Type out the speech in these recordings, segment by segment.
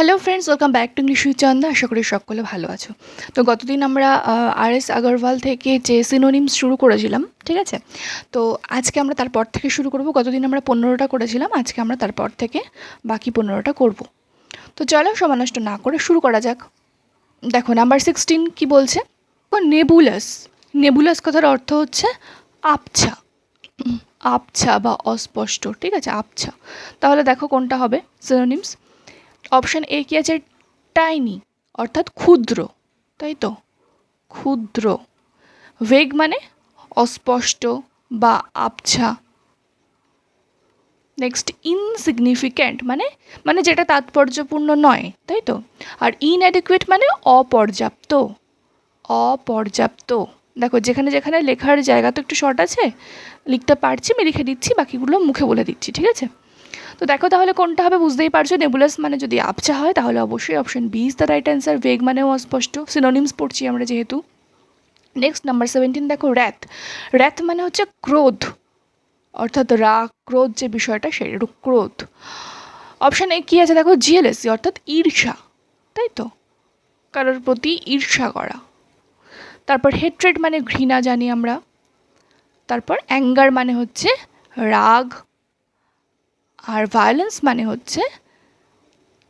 Hello friends, welcome back to English with Chanda. আশা করি সকলে ভালো আছো। তো গতদিন আমরা আর.এস. আগরওয়াল থেকে যে সিনোনিমস শুরু করেছিলাম, ঠিক আছে? তো আজকে আমরা তারপর থেকে শুরু করব। গতদিন আমরা 15টা করেছিলাম, আজকে আমরা তারপর থেকে বাকি 15টা করব। তো চলো সময় নষ্ট না করে শুরু করা যাক। দেখো নাম্বার 16 কি বলছে? নেবুলাস। নেবুলাস কথার অর্থ হচ্ছে আবছা, আবছা বা অস্পষ্ট, ঠিক আছে? আবছা। তাহলে দেখো কোনটা হবে সিনোনিমস। অপশান এ কি আছে? টাইনি অর্থাৎ ক্ষুদ্র, তাই তো? ক্ষুদ্র। ভেগ মানে অস্পষ্ট বা আবছা। নেক্সট ইনসিগনিফিক্যান্ট মানে মানে যেটা তাৎপর্যপূর্ণ নয়, তাই তো? আর ইনঅ্যাডিকুয়েট মানে অপর্যাপ্ত, অপর্যাপ্ত। দেখো যেখানে যেখানে লেখার জায়গা তো একটু শর্ট আছে, লিখতে পারছি আমি লিখে দিচ্ছি, বাকিগুলো মুখে বলে দিচ্ছি, ঠিক আছে? তো দেখো তাহলে কোনটা হবে, বুঝতেই পারছো। নেবুলাস মানে যদি আবছা হয় তাহলে অবশ্যই option B is the right answer. Vague মানেও অস্পষ্ট, সিনোনিমস পড়ছি আমরা যেহেতু। নেক্সট নাম্বার 17 দেখো, র্যাথ। র্যাথ মানে হচ্ছে ক্রোধ, অর্থাৎ রাগ ক্রোধ যে বিষয়টা সেটা ক্রোধ। অপশান এ কী আছে দেখো? জিএলএসি অর্থাৎ ঈর্ষা, তাই তো? কারোর প্রতি ঈর্ষা করা। তারপর হেট্রেড মানে ঘৃণা জানি আমরা। তারপর অ্যাঙ্গার মানে হচ্ছে রাগ, আর ভায়োলেন্স মানে হচ্ছে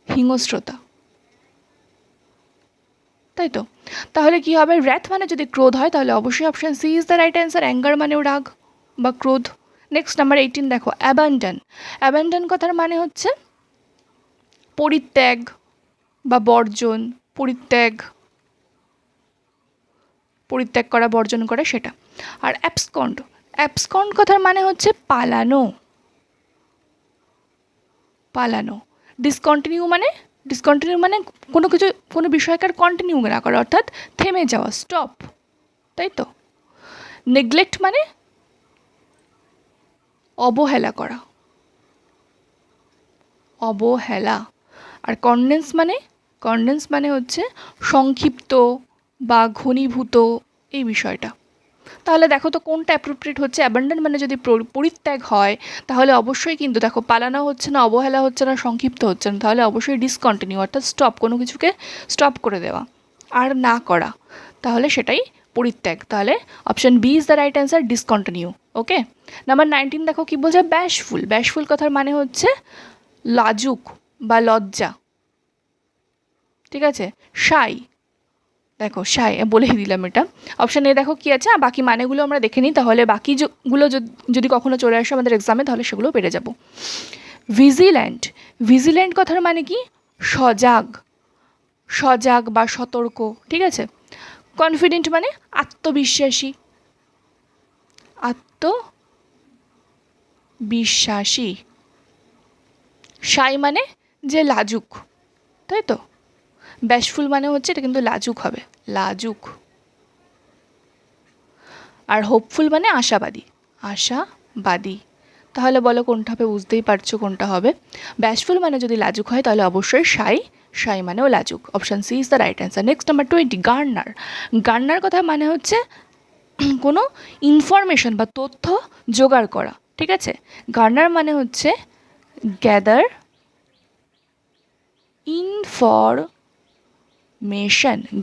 হিংস্রতা, তাই তো? তাহলে কি হবে? র্যাথ মানে যদি ক্রোধ হয় তাহলে অবশ্যই option C is the right answer. Anger মানেও রাগ বা ক্রোধ। নেক্সট নাম্বার 18 দেখো, অ্যাবান্ডন। অ্যাবান্ডন কথার মানে হচ্ছে পরিত্যাগ বা বর্জন, পরিত্যাগ, পরিত্যাগ করা, বর্জন করা, সেটা। আর অ্যাবসকন্ড, অ্যাবসকন্ড কথার মানে হচ্ছে পালানো, পালানো। ডিসকন্টিনিউ মানে, ডিসকন্টিনিউ মানে কোনো কিছু, কোনো বিষয়কার কন্টিনিউ না করা, অর্থাৎ থেমে যাওয়া, স্টপ, তাই তো? নেগলেক্ট মানে অবহেলা করা, অবহেলা। আর কনডেন্স মানে, কনডেন্স মানে হচ্ছে সংক্ষিপ্ত বা ঘনীভূত, এই বিষয়টা। তাহলে দেখো তো কোনটা অ্যাপ্রোপ্রিয়েট হচ্ছে। অ্যাবান্ডন মানে যদি পরিত্যাগ হয় তাহলে অবশ্যই কিন্তু দেখো পালানো হচ্ছে না, অবহেলা হচ্ছে না, সংক্ষিপ্ত হচ্ছে না, তাহলে অবশ্যই ডিসকন্টিনিউ অর্থাৎ স্টপ, কোনো কিছুকে স্টপ করে দেওয়া আর না করা, তাহলে সেটাই পরিত্যাগ। তাহলে option B is the right answer, discontinue. Okay. Number 19 দেখো কি বলছে? ব্যাশফুল। ব্যাশফুল কথার মানে হচ্ছে লাজুক বা লজ্জা, ঠিক আছে? শাই, দেখো শাই বলেই দিলাম এটা। অপশান এ দেখো কি আছে, বাকি মানেগুলো আমরা দেখে নিই, তাহলে বাকিগুলো যদি কখনো চলে আসে আমাদের এক্সামে তাহলে সেগুলো পেরে যাব। ভিজিল্যান্ট। ভিজিল্যান্ট কথার মানে কি? সজাগ, সজাগ বা সতর্ক, ঠিক আছে? কনফিডেন্ট মানে আত্মবিশ্বাসী, আত্মবিশ্বাসী। শাই মানে যে লাজুক, তাই তো? ব্যাশফুল মানে হচ্ছে এটা কিন্তু লাজুক হবে, লাজুক। আর হোপফুল মানে আশাবাদী, আশাবাদী। তাহলে বলো কোনটা হবে, বুঝতেই পারছো কোনটা হবে। ব্যাশফুল মানে যদি লাজুক হয় তাহলে অবশ্যই শাই, শাই মানেও লাজুক। Option C is the right answer. Next number 20, garner. Garner কথা মানে হচ্ছে কোনো ইনফরমেশন বা তথ্য জোগাড় করা, ঠিক আছে? গার্নার মানে হচ্ছে গ্যাদার ইনফরমেশন,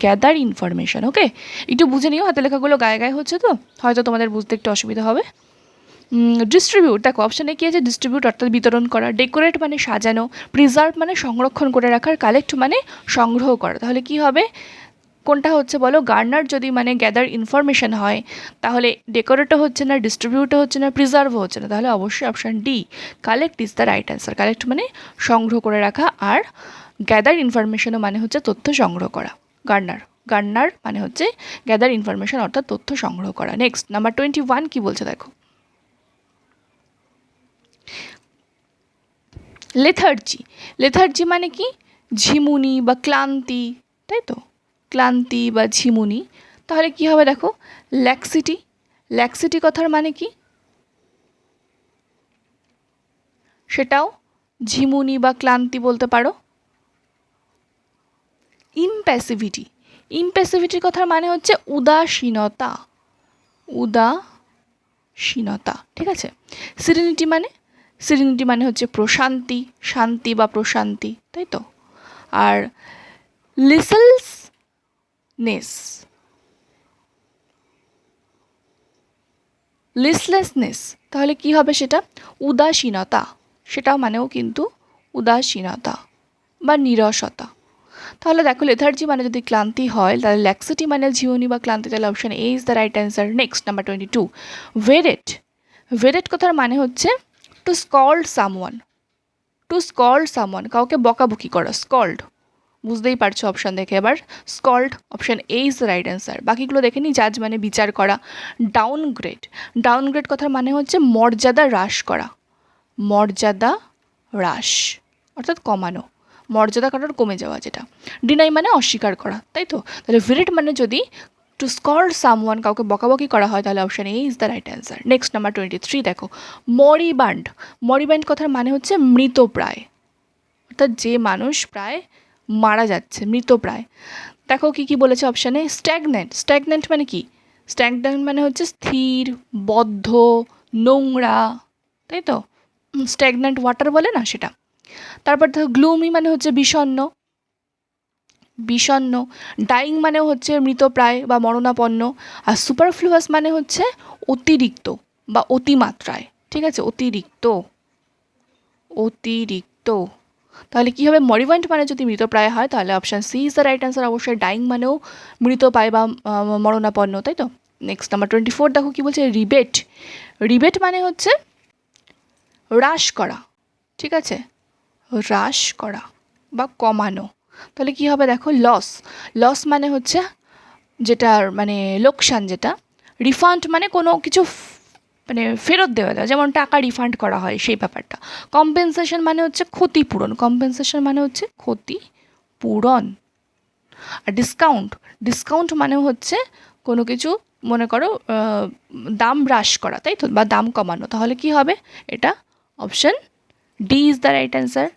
গ্যাদার ইনফরমেশন। ওকে, একটু বুঝে নিও, হাতে লেখাগুলো গায়ে গায়ে হচ্ছে তো হয়তো তোমাদের বুঝতে একটু অসুবিধা হবে। ডিস্ট্রিবিউট, দেখো অপশানে কী আছে? ডিস্ট্রিবিউট অর্থাৎ বিতরণ করা। ডেকোরেট মানে সাজানো। প্রিজার্ভ মানে সংরক্ষণ করে রাখার। কালেক্ট মানে সংগ্রহ করা। তাহলে কি হবে, কোনটা হচ্ছে বলো? গার্নার যদি মানে গ্যাদার ইনফরমেশন হয় তাহলে ডেকোরেটও হচ্ছে না, ডিস্ট্রিবিউটও হচ্ছে না, প্রিজার্ভও হচ্ছে না, তাহলে অবশ্যই option D, collect is the right answer. Collect মানে সংগ্রহ করে রাখা, আর গ্যাদার ইনফরমেশনও মানে হচ্ছে তথ্য সংগ্রহ করা। গার্নার, গার্নার মানে হচ্ছে গ্যাদার ইনফরমেশন অর্থাৎ তথ্য সংগ্রহ করা। নেক্সট নাম্বার 21 কি বলছে দেখো? লেথার্জি। লেথার্জি মানে কি? ঝিমুনি বা ক্লান্তি, তাই তো? ক্লান্তি বা ঝিমুনি। তাহলে কি হবে দেখো? ল্যাক্সিটি। ল্যাক্সিটি কথার মানে কি? সেটাও ঝিমুনি বা ক্লান্তি বলতে পারো। ইমপ্যাসিভিটি। ইমপ্যাসিভিটির কথার মানে হচ্ছে উদাসীনতা, উদাসীনতা, ঠিক আছে? সিরিনিটি মানে, সিরিনিটি মানে হচ্ছে প্রশান্তি, শান্তি বা প্রশান্তি, তাই তো? আর লিসেলসনেস, লিস্টলেসনেস তাহলে কি হবে সেটা? উদাসীনতা, সেটাও মানেও কিন্তু উদাসীনতা বা নিরসতা। তাহলে দেখো লেথার্জি মানে যদি ক্লান্তি হয়, তাহলে ল্যাক্সিটি মানে ঝিউনি বা ক্লান্তি, তাহলে option A is the right answer. Next number 22, berate. Berate কথার মানে হচ্ছে to scold someone, to scold someone, কাউকে বকাবকি করা, স্কল্ড, বুঝতেই পারছো অপশান দেখে এবার, scold, option A is the right answer. বাকিগুলো দেখে নিই। জাজ মানে বিচার করা। ডাউনগ্রেড, ডাউনগ্রেড কথার মানে হচ্ছে মর্যাদা হ্রাস করা, মর্যাদা হ্রাস অর্থাৎ কমানো, মর্যাদা কারোর কমে যাওয়া যেটা। ডিনাই মানে অস্বীকার করা, তাই তো? তাহলে ভিরেট মানে যদি টু স্কল্ড সামওয়ান, কাউকে বকাবকি করা হয়, তাহলে option A is the right answer. Next number 23 দেখো, মরিবান্ড। মরিবান্ড কথার মানে হচ্ছে মৃতপ্রায়, অর্থাৎ যে মানুষ প্রায় মারা যাচ্ছে, মৃতপ্রায়। দেখো কি কি বলেছে অপশানে। স্ট্যাগনেন্ট, স্ট্যাগনেন্ট মানে কি? স্ট্যাগনেন্ট মানে হচ্ছে স্থির, বদ্ধ, নোংরা, তাই তো? স্ট্যাগনেন্ট ওয়াটার বলে না, সেটা। তারপর দেখো গ্লুমি মানে হচ্ছে বিষণ্ণ, বিষণ্ণ। ডাইং মানেও হচ্ছে মৃতপ্রায় বা মরণাপন্ন। আর সুপারফ্লুয়াস মানে হচ্ছে অতিরিক্ত বা অতিমাত্রায়, ঠিক আছে? অতিরিক্ত, অতিরিক্ত। তাহলে কী হবে? মরিবান্ট মানে যদি মৃতপ্রায় হয়, তাহলে option C is the right answer. অবশ্যই ডাইং মানেও মৃতপ্রায় বা মরণাপন্ন, তাই তো? নেক্সট নাম্বার 24 দেখো কী বলছে। রিবেট। রিবেট মানে হচ্ছে হ্রাস করা, ঠিক আছে? হ্রাস করা বা কমানো। তাহলে কী হবে দেখো? লস। লস মানে হচ্ছে যেটার মানে লোকসান, যেটা। রিফান্ড মানে কোনো কিছু মানে ফেরত দেওয়া যায়, যেমন টাকা রিফান্ড করা হয়, সেই ব্যাপারটা। কম্পেনসেশন মানে হচ্ছে ক্ষতিপূরণ, কম্পেনসেশন মানে হচ্ছে ক্ষতিপূরণ। আর ডিসকাউন্ট, ডিসকাউন্ট মানে হচ্ছে কোনো কিছু মনে করো দাম হ্রাস করা, তাই তো? বা দাম কমানো। তাহলে কি হবে এটা? Option D is the right answer.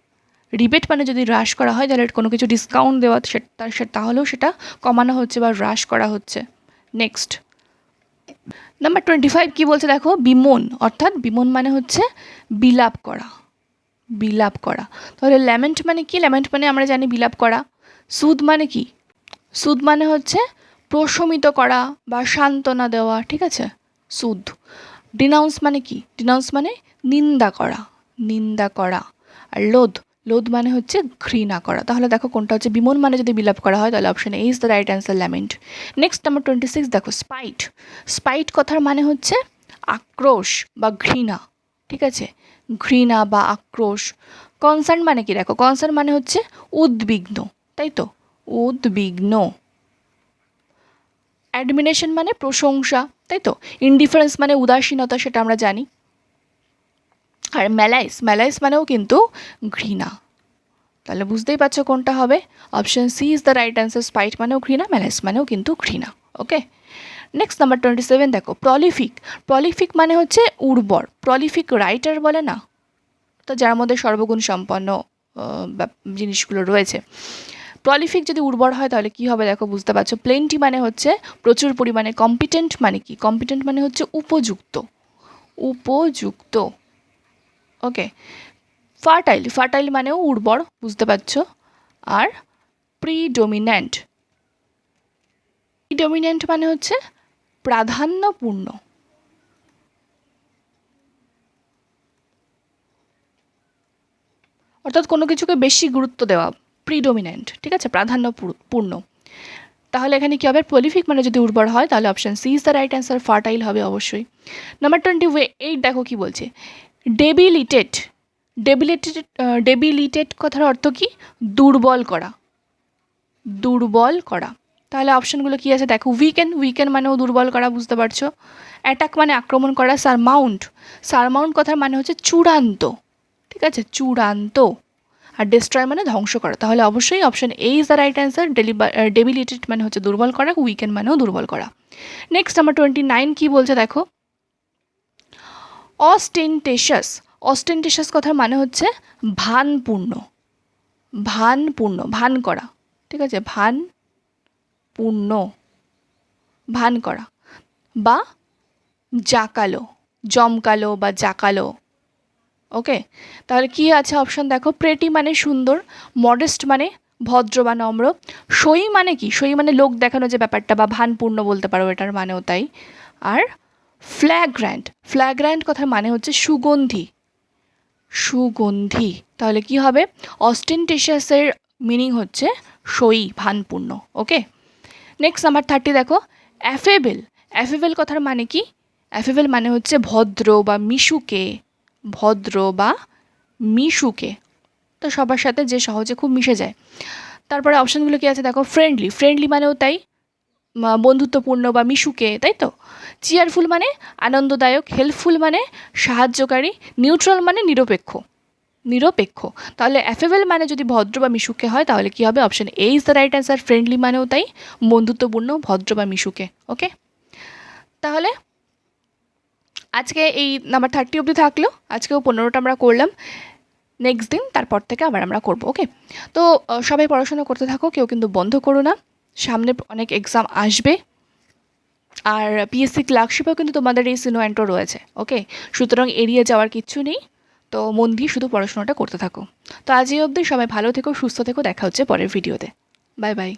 Rebate মানে যদি হ্রাস করা হয়, তাহলে কোনো কিছু ডিসকাউন্ট দেওয়া, তাহলেও সেটা কমানো হচ্ছে বা হ্রাস করা হচ্ছে। নেক্সট নাম্বার 25 কী বলছে দেখো। বিমোন, অর্থাৎ বিমোন মানে হচ্ছে বিলাপ করা, বিলাপ করা। তাহলে ল্যামেন্ট মানে কি? ল্যামেন্ট মানে আমরা জানি বিলাপ করা। সুদ মানে কি? সুদ মানে হচ্ছে প্রশমিত করা বা সান্ত্বনা দেওয়া, ঠিক আছে? সুদ। ডিনাউন্স মানে কি? ডিনাউন্স মানে নিন্দা করা, নিন্দা করা। আর লোধ, লোধ মানে হচ্ছে ঘৃণা করা। তাহলে দেখো কোনটা হচ্ছে? বিমোন মানে যদি বিলাপ করা হয়, তাহলে option A is the right answer, lament. Next number 26 দেখো। স্পাইট। স্পাইট কথার মানে হচ্ছে আক্রোশ বা ঘৃণা, ঠিক আছে? ঘৃণা বা আক্রোশ। কনসার্ন মানে কি? দেখো কনসার্ন মানে হচ্ছে উদ্বিগ্ন, তাই তো? উদ্বিগ্ন। অ্যাডমিনেশন মানে প্রশংসা, তাই তো? ইনডিফারেন্স মানে উদাসীনতা, সেটা আমরা জানি। আর ম্যালাইস, ম্যালাইস মানেও কিন্তু ঘৃণা। তাহলে বুঝতেই পারছো কোনটা হবে? Option C is the right answer. Spite মানেও ঘৃণা, ম্যালাইস মানেও কিন্তু ঘৃণা। ওকে, নেক্সট নাম্বার 27 দেখো। প্রলিফিক। প্রলিফিক মানে হচ্ছে উর্বর। প্রলিফিক রাইটার বলে না, তো যার মধ্যে সর্বগুণ সম্পন্ন জিনিসগুলো রয়েছে। প্রলিফিক যদি উর্বর হয়, তাহলে কি হবে দেখো, বুঝতে পারছো। প্লেন্টি মানে হচ্ছে প্রচুর পরিমাণে। কম্পিটেন্ট মানে কি? কম্পিটেন্ট মানে হচ্ছে উপযুক্ত, উপযুক্ত। ওকে, ফার্টাইল, ফার্টাইল মানেও উর্বর, বুঝতে পারছো। আর প্রিডোমিন্যান্ট, প্রিডোমিন্যান্ট মানে হচ্ছে প্রাধান্যপূর্ণ। অর্থাৎ কোনো কিছুকে বেশি গুরুত্ব দেওয়া, প্রিডোমিন্যান্ট, ঠিক আছে? প্রাধান্যপূর্ণ। তাহলে এখানে কী হবে? প্রলিফিক মানে যদি উর্বর হয়, তাহলে option C is the right answer. Fertile হবে অবশ্যই। নাম্বার 28 দেখো কি বলছে। ডেবিলিটেড। ডেবিলিটেড, ডেবিলিটেড কথার অর্থ কি? দুর্বল করা, দুর্বল করা। তাহলে অপশানগুলো কী আছে দেখো। উইকেন, উইকেন মানেও দুর্বল করা, বুঝতে পারছো। অ্যাটাক মানে আক্রমণ করা। সারমাউন্ট, সারমাউন্ট কথার মানে হচ্ছে চূড়ান্ত, ঠিক আছে? চূড়ান্ত। আর ডিস্ট্রয় মানে ধ্বংস করা। তাহলে অবশ্যই option A is the right answer. Debilitated মানে হচ্ছে দুর্বল করা, উইকেন্ড মানেও দুর্বল করা। নেক্সট নাম্বার 29 কী বলছে দেখো। অস্টেন্টেশাস। অস্টেন্টেশাস কথার মানে হচ্ছে ভানপূর্ণ, ভানপূর্ণ, ভান করা, ঠিক আছে? ভানপূর্ণ, ভান করা বা জাকালো, জমকালো বা জাকালো। ওকে, তাহলে কি আছে অপশন দেখো। প্রেটি মানে সুন্দর, মডেস্ট মানে ভদ্র বা নম্র। সই মানে কি? সই মানে লোক দেখানো যে ব্যাপারটা, বা ভানপূর্ণ বলতে পারো, এটার মানেও তাই। আর ফ্ল্যাগ্র্যান্ট, ফ্ল্যাগ্র্যান্ট কথার মানে হচ্ছে সুগন্ধি, সুগন্ধি। তাহলে কি হবে? অস্টেন্টেশিয়াসের মিনিং হচ্ছে সই, ভানপূর্ণ। ওকে, নেক্সট নাম্বার 30 দেখো, অ্যাফেবেল। অ্যাফেবেল কথার মানে কি? অ্যাফেবেল মানে হচ্ছে ভদ্র বা মিশুকে, ভদ্র বা মিশুকে, তো সবার সাথে যে সহজে খুব মিশে যায়। তারপরে অপশানগুলো কি আছে দেখো, ফ্রেন্ডলি, ফ্রেন্ডলি মানেও তাই, বন্ধুত্বপূর্ণ বা মিশুকে, তাই তো। চিয়ারফুল মানে আনন্দদায়ক, হেল্পফুল মানে সাহায্যকারী, নিউট্রাল মানে নিরপেক্ষ, নিরপেক্ষ। তাহলে অ্যাফেবেল মানে যদি ভদ্র বা মিশুকে হয় তাহলে কি হবে? Option A is the right answer. Friendly মানেও তাই, বন্ধুত্বপূর্ণ, ভদ্র বা মিশুকে। ওকে, তাহলে আজকে এই নাম্বার 30 অবধি থাকলো। আজকেও 15টা আমরা করলাম। নেক্সট দিন তারপর থেকে আবার আমরা করব। ওকে, তো সবাই পড়াশোনা করতে থাকো, কেউ কিন্তু বন্ধ করো না। সামনে অনেক এক্সাম আসবে, আর পিএসসি ক্লার্কশিপেও কিন্তু তোমাদের এই সিনোয়েন্টো রয়েছে। ওকে, সুতরাং এড়িয়ে যাওয়ার কিচ্ছু নেই। তো মন দিয়ে শুধু পড়াশোনাটা করতে থাকো। তো আজ এই অবধি, সবাই ভালো থেকো, সুস্থ থেকো, দেখা হচ্ছে পরের ভিডিওতে। Bye bye.